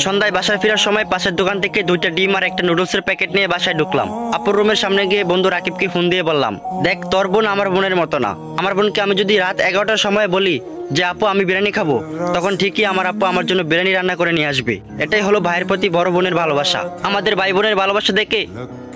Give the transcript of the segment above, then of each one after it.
সন্ধ্যায় বাসায় ফেরার সময় পাশের দোকান থেকে 2টা ডিম আর একটা নুডলসের প্যাকেট নিয়ে বাসায় ঢুকলাম। আপুর রুমের সামনে গিয়ে বন্ধু রাকিবকে ফোন দিয়ে বললাম, দেখ তোর বোন আমার বোনের মতো না। আমার বোনকে আমি যদি রাত 11টার সময় বলি যে আপু আমি বিরিয়ানি খাবো, তখন ঠিকই আমার আপু আমার জন্য বিরিয়ানি রান্না করে নিয়ে আসবে। এটাই হলো ভাইয়ের প্রতি বড় বোনের ভালোবাসা। আমাদের ভাই বোনের ভালোবাসা দেখে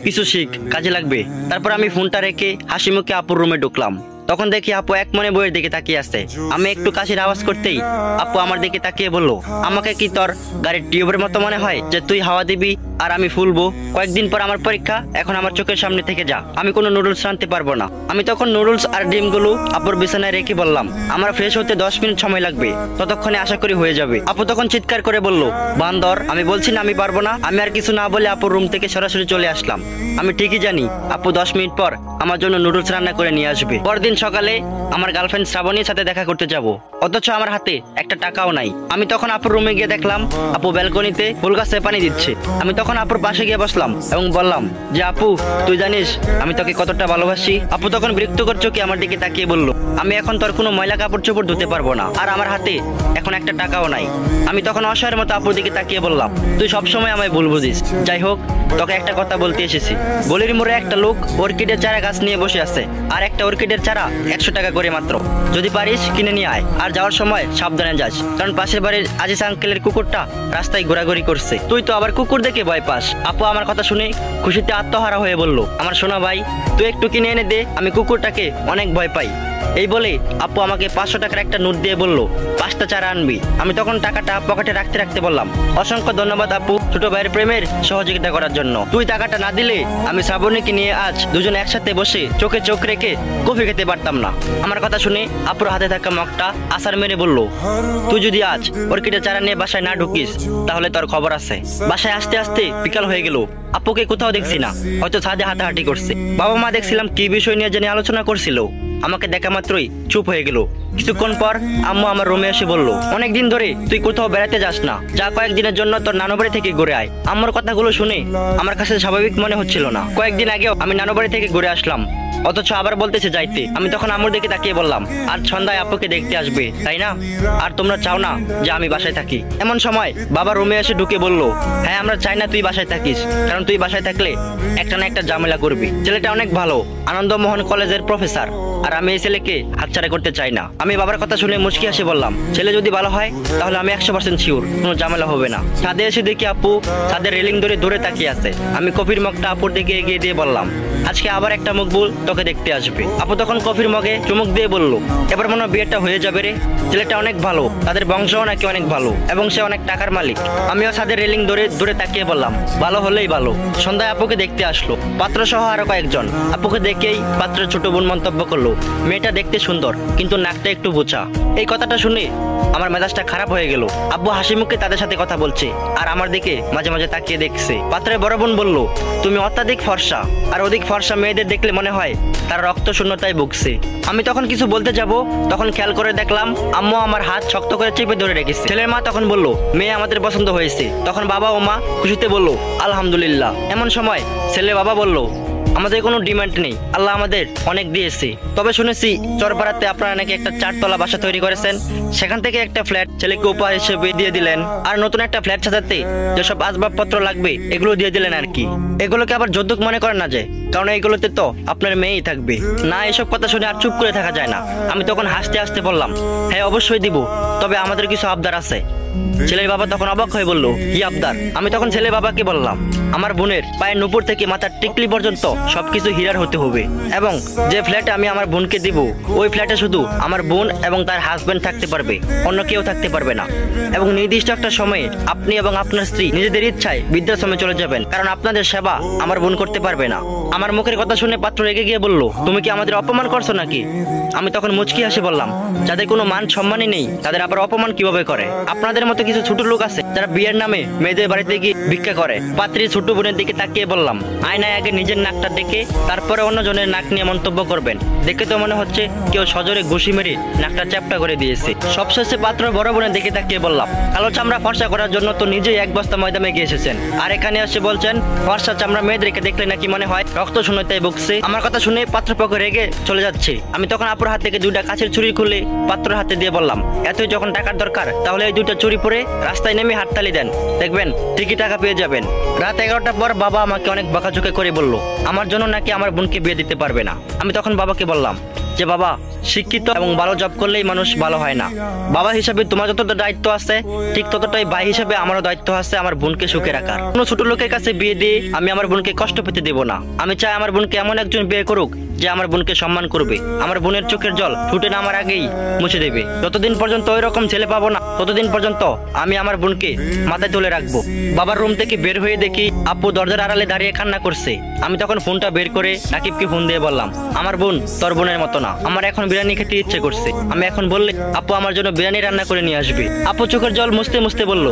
কিছু শিখ, কাজে লাগবে। তারপর আমি ফোনটা রেখে হাসি মুখে আপুর রুমে ঢুকলাম। তখন দেখি আপু এক মনে বইয়ের দিকে তাকিয়ে আছে। আমি একটু কাশির আওয়াজ করতেই আপু আমার দিকে তাকিয়ে বলল, আমাকে কি তোর গাড়ির টিউবের মতো মনে হয় যে তুই হাওয়া দিবি আর আমি ফুলবো? কয়েকদিন পর আমার পরীক্ষা, এখন আমার চোখের সামনে থেকে যা, আমি কোনো নুডলস রাঁধতে পারবো না। আমি তখন নুডলস আর ডিমগুলো আপুর বিছানায় রেখে বললাম, আমার ফ্রেশ হতে 10 মিনিট সময় লাগবে, ততক্ষণে আশা করি হয়ে যাবে। আপু তখন চিৎকার করে বলল, বান্দর, আমি বলছি না আমি পারবো না। আমি আর কিছু না বলে আপুর রুম থেকে সরাসরি চলে আসলাম। আমি ঠিকই জানি আপু 10 মিনিট পর আমার জন্য নুডলস রান্না করে নিয়ে আসবে। পরদিন সকালে আমার গার্লফ্রেন্ড শ্রাবণীর সাথে দেখা করতে যাব, অথচ আমার হাতে একটা টাকাও নাই। আমি তখন আপুর রুমে গিয়ে দেখলাম আপু ব্যালকনিতে ফুল গাছে পানি দিচ্ছে। আমি তখন আপুর পাশে গিয়ে বসলাম এবং বললাম যে আপু তুই জানিস আমি তোকে কতটা ভালোবাসি। আপু তখন বিরক্তকর চোখে আমার দিকে তাকিয়ে বলল, আমি এখন তোর কোনো ময়লা কাপড় চোপড় ধুতে পারবো না, আর আমার হাতে এখন একটা টাকাও নাই। আমি তখন অসহায়ের মতো আপুর দিকে তাকিয়ে বললাম, তুই সবসময় আমায় ভুল বুঝিস। যাই হোক, তোকে একটা কথা বলতে এসেছি। গলির মোড়ে একটা লোক অর্কিডের চারা গাছ নিয়ে বসে আছে, আর একটা অর্কিডের চারা 100 টাকা করে মাত্র। যদি পারিস কিনে নিয়ে আয়, আর যাওয়ার সময় সাবধানে যাস, কারণ পাশের বাড়ির আজিজ আঙ্কেলের কুকুরটা রাস্তায় ঘোরাঘুরি করছে। তুই তো আবার কুকুর দেখে ভয় পাস। আপু আমার কথা শুনে খুশিতে আত্মহারা হয়ে বলল, আমার সোনা ভাই তুই একটু কিনে এনে দে, আমি কুকুরটাকে অনেক ভয় পাই। এই বলে আপু আমাকে 500 টাকার একটা নোট দিয়ে বলল, 5টা চারা আনবি। আমি তখন টাকাটা পকেটে রাখতে রাখতে বললাম, অসংখ্য ধন্যবাদ আপু ছোট ভাইয়ের প্রেমের সহযোগিতা করার জন্য। তুই টাকাটা না দিলে আমি শ্রাবণীকে নিয়ে আজ দুজনে একসাথে বসে চোখে চোখ রেখে কফি খেতে পারতাম না। আমার কথা শুনে আপুর হাতে থাকা মগটা আসার মেরে বলল, তুই যদি আজ অর্কিডের চারা নিয়ে বাসায় না ঢুকিস তাহলে তোর খবর আছে। বাসায় আসতে আসতে বিকাল হয়ে গেল। আপুকে কোথাও দেখছি না, হয়তো ছাদে হাঁটাহাঁটি করছে। বাবা মা দেখছিলাম কি বিষয় নিয়ে জানি আলোচনা করছিল। আমাকে দেখা মাত্রই চুপ হয়ে গেল। কিছুক্ষণ পর আম্মু আমার রুমে এসে বলল, অনেকদিন ধরে তুই কোথাও বেড়াতে যাস না, যা কয়েকদিনের জন্য তোর নানু বাড়ি থেকে ঘুরে আয়। আম্মুর কথাগুলো শুনে আমার কাছে স্বাভাবিক মনে হচ্ছিল না। কয়েকদিন আগেও আমি নানু বাড়ি থেকে ঘুরে আসলাম, অথচ আবার বলতেছে যাইতে। আমি তখন আম্মুর দিকে তাকিয়ে বললাম, আজ সন্ধ্যায় আপুকে দেখতে আসবে তাই না? আর তোমরা চাও না যে আমি বাসায় থাকি? এমন সময় বাবা রুমে এসে ঢুকে বলল, হ্যাঁ আমরা চাই না তুই বাসায় থাকিস, কারণ তুই বাসায় থাকলে একটা না একটা ঝামেলা করবি। ছেলেটা অনেক ভালো, আনন্দমোহন কলেজের প্রফেসর, আর আমি এই ছেলেকে হাতছাড়া করতে চাই না। আমি বাবার কথা শুনে মুচকি হাসি বললাম, ছেলে যদি ভালো হয় তাহলে আমি 100% শিওর কোনো ঝামেলা হবে না। ছাদে এসে দেখি আপু ছাদের রেলিং ধরে দূরে তাকিয়ে আছে। আমি কফির মগটা আপুর দিকে এগিয়ে দিয়ে বললাম, আজকে আবার একটা মকবুল তোকে দেখতে আসবে। আপু তখন কফির মগে চুমুক দিয়ে বলল, এবার মনে হয় বিয়েটা হয়ে যাবে রে। ছেলেটা অনেক ভালো, তাদের বংশও নাকি অনেক ভালো, এবং সে অনেক টাকার মালিক। আমিও ছাদের রেলিং ধরে দূরে তাকিয়ে বললাম, ভালো হলেই ভালো। সন্ধ্যায় আপুকে দেখতে আসলো পাত্র সহ আরো কয়েকজন। আপুকে দেখেই পাত্রের ছোট বোন মন্তব্য করলো, মেয়েটা দেখতে সুন্দর কিন্তু নাকটা একটু বোচা। এই কথাটা শুনে আমার মেজাজটা খারাপ হয়ে গেল। আব্বু হাসি মুখে তাদের সাথে কথা বলছে আর আমার দিকে মাঝে মাঝে তাকিয়ে দেখছে। পাত্রের বড় বোন বলল, তুমি অত্যাধিক ফর্সা, আর অধিক ফর্সা মেয়েদের দেখলে মনে হয় তার রক্ত শূন্যতায় ভুগছে। আমি তখন কিছু বলতে যাব, তখন খেয়াল করে দেখলাম আম্মু আমার হাত শক্ত করে চেপে ধরে রেখেছে। ছেলের মা তখন বলল, মেয়ে আমাদের পছন্দ হয়েছে। তখন বাবা ও মা খুশিতে বলল, আলহামদুলিল্লাহ। এমন সময় ছেলে বাবা বলল, আমাদের কোনো ডিমান্ড নেই, আল্লাহ আমাদের অনেক দিয়েছে। তবে শুনেছি চরপাড়াতে আপনারা নাকি একটা 4তলা বাসা তৈরি করেছেন, সেখান থেকে একটা ফ্ল্যাট ছেলেকে উপহার হিসেবে দিয়ে দিলেন, আর নতুন একটা ফ্ল্যাট সাজাতে যেসব আসবাবপত্র লাগবে এগুলো দিয়ে দিলেন আর কি। এগুলোকে আবার যৌতুক মনে করেন না যে, কারণ এইগুলোতে তো আপনার মেয়েই থাকবে না। এসব কথা শুনে আর চুপ করে থাকা যায় না। আমি তখন হাসতে হাসতে বললাম, হ্যাঁ অবশ্যই দিব, তবে আমাদের কিছু আবদার আছে। ছেলের বাবা তখন অবাক হয়ে বলল, কি আবদার? আমি তখন ছেলের বাবাকে বললাম, আমার বোনের পায়ের নুপুর থেকে মাথার টিকলি পর্যন্ত সবকিছু হীরার হতে হবে, এবং যে ফ্ল্যাটে আমি আমার বোনকে দিব ওই ফ্ল্যাটে শুধু আমার বোন এবং তার হাজবেন্ড থাকতে পারবে, অন্য কেউ থাকতে পারবে না। এবং নির্দিষ্ট একটা সময়ে আপনি এবং আপনার স্ত্রী নিজেদের ইচ্ছায় বৃদ্ধাশ্রমে চলে যাবেন, কারণ আপনাদের সেবা আমার বোন করতে পারবে না। আমার মুখের কথা শুনে পাত্র রেগে গিয়ে বলল, তুমি কি আমাদের অপমান করছো নাকি? আমি তখন মুচকি হাসি বললাম, যাদের কোনো মান সম্মানই নেই তাদের আবার অপমান কিভাবে করে? আপনাদের মতো কিছু ছোট লোক আছে যারা বিয়ের নামে মেয়েদের বাড়িতে গিয়ে ভিক্ষা করে। পাত্রী ছোট ছোট বোনের দিকে তাকিয়ে বললাম, আয়নায় আগে নিজের নাকটা দেখে তারপরে অন্যজনের নাক নিয়ে মন্তব্য করবেন। দেখে তো মনে হচ্ছে কেউ সজোরে ঘুষি মেরে নাকটা চ্যাপটা করে দিয়েছে। সবশেষে পাত্র বড় বোনের দিকে তাকিয়ে বললাম, কালো চামড়া ফর্সা করার জন্য তো নিজেই এক বস্তা ময়দা মেখে এসেছেন, আর এখানে এসে বলছেন ফর্সা চামড়া মেয়েদেরকে দেখলে নাকি মনে হয় রক্ত শূন্যতায় বকছে। আমার কথা শুনে পাত্রপক্ষ রেগে চলে যাচ্ছে। আমি তখন আপুর হাত থেকে দুইটা কাছের ছুরি খুলে পাত্রের হাতে দিয়ে বললাম, এতই যখন টাকার দরকার তাহলে এই দুইটা চুরি পরে রাস্তায় নেমে হাততালি দেন, দেখবেন ঠিকই টাকা পেয়ে যাবেন। রাত 11টার পর বাবা আমাকে অনেক বকাঝকা করে বলল আমার জন্য নাকি আমার বোনকে বিয়ে দিতে পারবে না। আমি তখন বাবাকে বললাম যে বাবা, শিক্ষিত এবং ভালো জব করলেই মানুষ ভালো হয় না। বাবা হিসাবে তোমার যতটা দায়িত্ব আছে ঠিক ততটাই ভাই হিসাবে আমারও দায়িত্ব আছে আমার বোনকে সুখে রাখার। কোনো ছোট লোকের কাছে বিয়ে দিয়ে আমি আমার বোনকে কষ্ট পেতে দেব না। আমি চাই আমার বোনকে এমন একজন বিয়ে করুক যে আমার বোনকে সম্মান করবে, আমার বোনের চোখের জল ফুটে নামার আগেই মুছে দেবে। যতদিন পর্যন্ত ওই রকম ছেলে পাবো না ততদিন পর্যন্ত আমি আমার বোনকে মাথায় তুলে রাখবো। বাবার রুম থেকে বের হয়ে দেখি আপু দরজার আড়ালে দাঁড়িয়ে কান্না করছে। আমি তখন ফোনটা বের করে রাকিবকে ফোন দিয়ে বললাম, আমার বোন তোর বোনের মতো না, আমার এখন বিরিয়ানি খেতে ইচ্ছে করছে। আমি এখন বললে আপু আমার জন্য বিরিয়ানি রান্না করে নিয়ে আসবে। আপু চোখের জল মুছতে মুছতে বলল,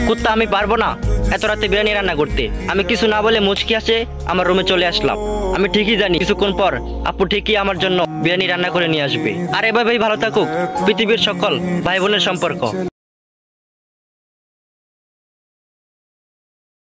কুত্তা আমি পারবো না এত রাতে বিরিয়ানি রান্না করতে। আমি কিছু না বলে মুচকি আসে আমার রুমে চলে আসলাম। আমি ঠিকই জানি কিছুক্ষণ পর আপু ঠিকই আমার জন্য বিরিয়ানি রান্না করে নিয়ে আসবে। আর এভাবেই ভালো থাকুক পৃথিবীর সকল ভাই বোনের সম্পর্ক।